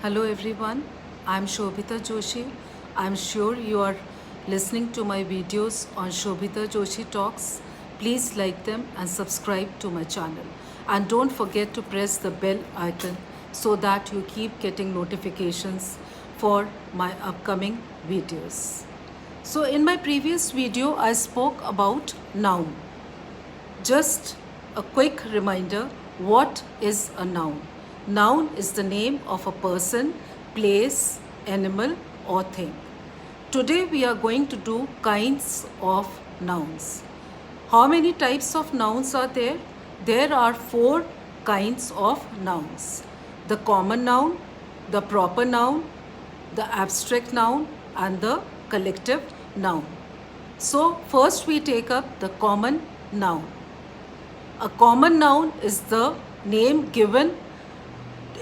Hello everyone, I'm Shobhita Joshi. I'm sure you are listening to my videos on Shobhita Joshi Talks. Please like them and subscribe to my channel. And don't forget to press the bell icon so that you keep getting notifications for my upcoming videos. So in my previous video, I spoke about noun. Just a quick reminder, what is a noun? Noun is the name of a person, place, animal or thing. Today we are going to do kinds of nouns. How many types of nouns are there? There are 4 kinds of nouns. The common noun, the proper noun, the abstract noun and the collective noun. So first we take up the common noun. A common noun is the name given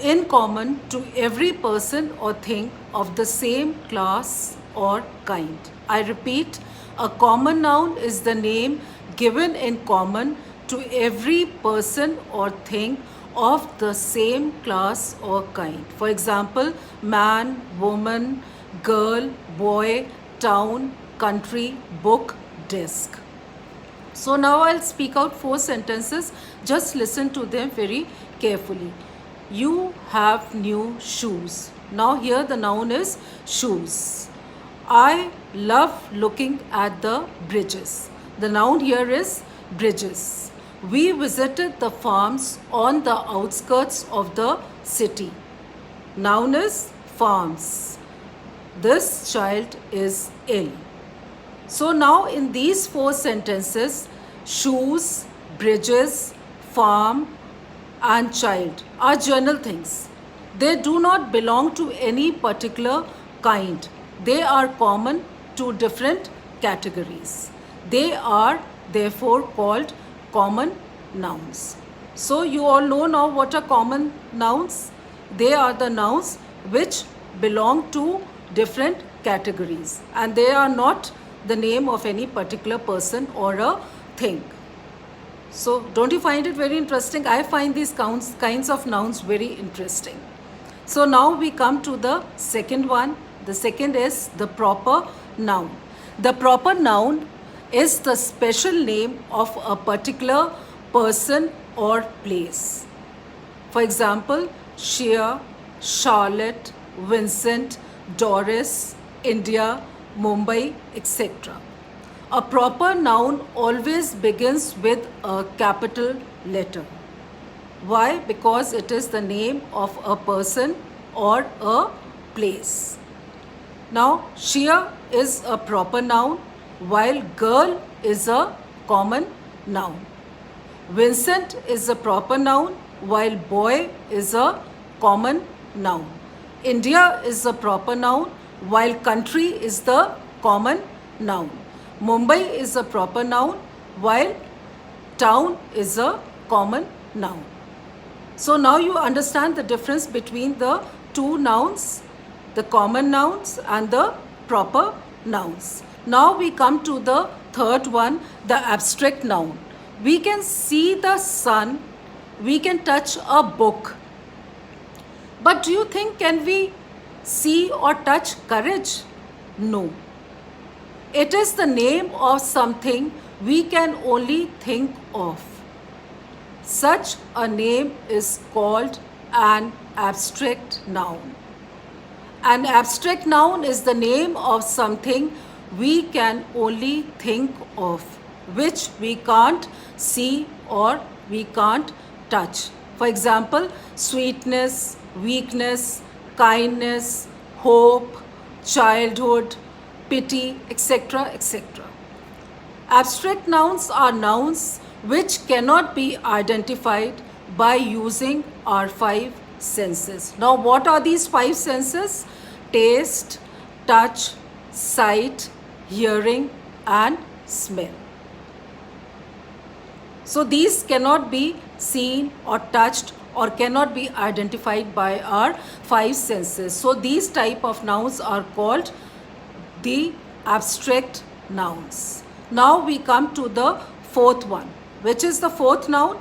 in common to every person or thing of the same class or kind. I repeat, a common noun is the name given in common to every person or thing of the same class or kind. For example, man, woman, girl, boy, town, country, book, desk. So now I'll speak out 4 sentences. Just listen to them very carefully. You have new shoes. Now here the noun is shoes. I love looking at the bridges. The noun here is bridges. We visited the farms on the outskirts of the city. Noun is farms. This child is ill. So now in these 4 sentences, shoes, bridges, farm and child are general things. They do not belong to any particular kind. They are common to different categories. They are therefore called common nouns. So you all know now what are common nouns? They are the nouns which belong to different categories and they are not the name of any particular person or a thing. So don't you find it very interesting? I find these kinds of nouns very interesting. So now we come to the second one. The second is the proper noun. The proper noun is the special name of a particular person or place. For example, Shia, Charlotte, Vincent, Doris, India, Mumbai, etc. A proper noun always begins with a capital letter. Why? Because it is the name of a person or a place. Now, Shia is a proper noun while girl is a common noun. Vincent is a proper noun while boy is a common noun. India is a proper noun while country is the common noun. Mumbai is a proper noun while town is a common noun. So now you understand the difference between the 2 nouns, the common nouns and the proper nouns. Now we come to the third one, the abstract noun. We can see the sun, we can touch a book. But do you think can we see or touch courage? No. It is the name of something we can only think of. Such a name is called an abstract noun. An abstract noun is the name of something we can only think of, which we can't see or we can't touch. For example, sweetness, weakness, kindness, hope, childhood, pity, etc., etc. Abstract nouns are nouns which cannot be identified by using our 5 senses. Now, what are these 5 senses? Taste, touch, sight, hearing, and smell. So, these cannot be seen or touched or cannot be identified by our 5 senses. So, these type of nouns are called the abstract nouns. Now we come to the fourth one. Which is the fourth noun?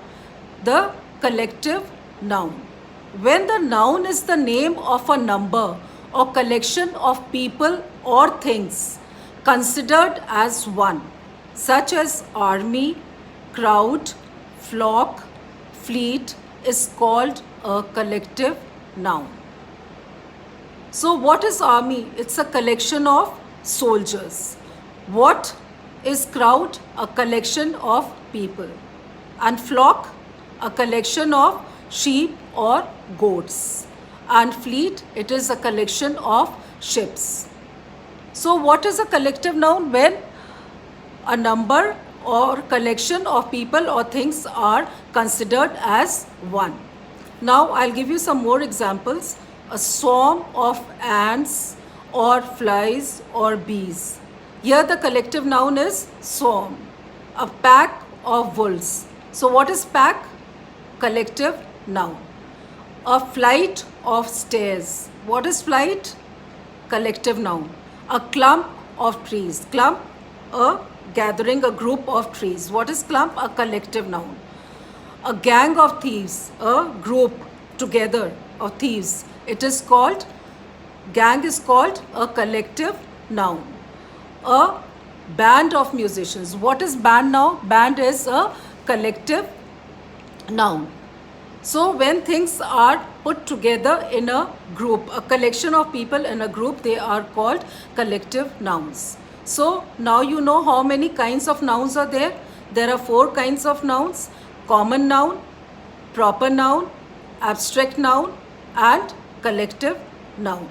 The collective noun. when the noun is the name of a number or collection of people or things considered as one, such as army, crowd, flock, fleet, is called a collective noun. So what is army? It's a collection of soldiers. What is crowd? A collection of people. And flock? A collection of sheep or goats. And fleet? It is a collection of ships. So what is a collective noun? When a number or collection of people or things are considered as one. Now I'll give you some more examples. A swarm of ants or flies or bees. Here the collective noun is swarm. A pack of wolves. So what is pack? Collective noun. A flight of stairs. What is flight? Collective noun. A clump of trees. Clump, a gathering, a group of trees. What is clump? A collective noun. A gang of thieves, a group together of thieves. It is called, gang is called a collective noun. A band of musicians. What is band now? Band is a collective noun. So when things are put together in a group, a collection of people in a group, they are called collective nouns. So now you know how many kinds of nouns are there. There are 4 kinds of nouns: common noun, proper noun, abstract noun, and collective noun.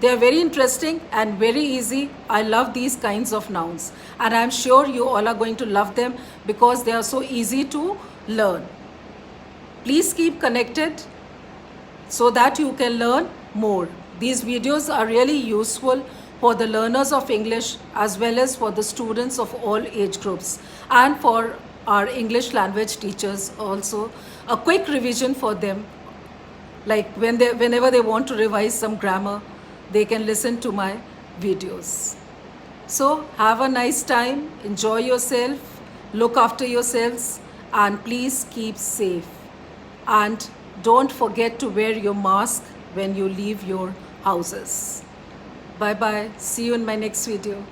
They are very interesting and very easy. I love these kinds of nouns, and I am sure you all are going to love them because they are so easy to learn. Please keep connected so that you can learn more. These videos are really useful for the learners of English as well as for the students of all age groups, and for our English language teachers also. A quick revision for them, like whenever they want to revise some grammar, they can listen to my videos. So have a nice time, enjoy yourself, look after yourselves, and please keep safe. And don't forget to wear your mask when you leave your houses. Bye bye. See you in my next video.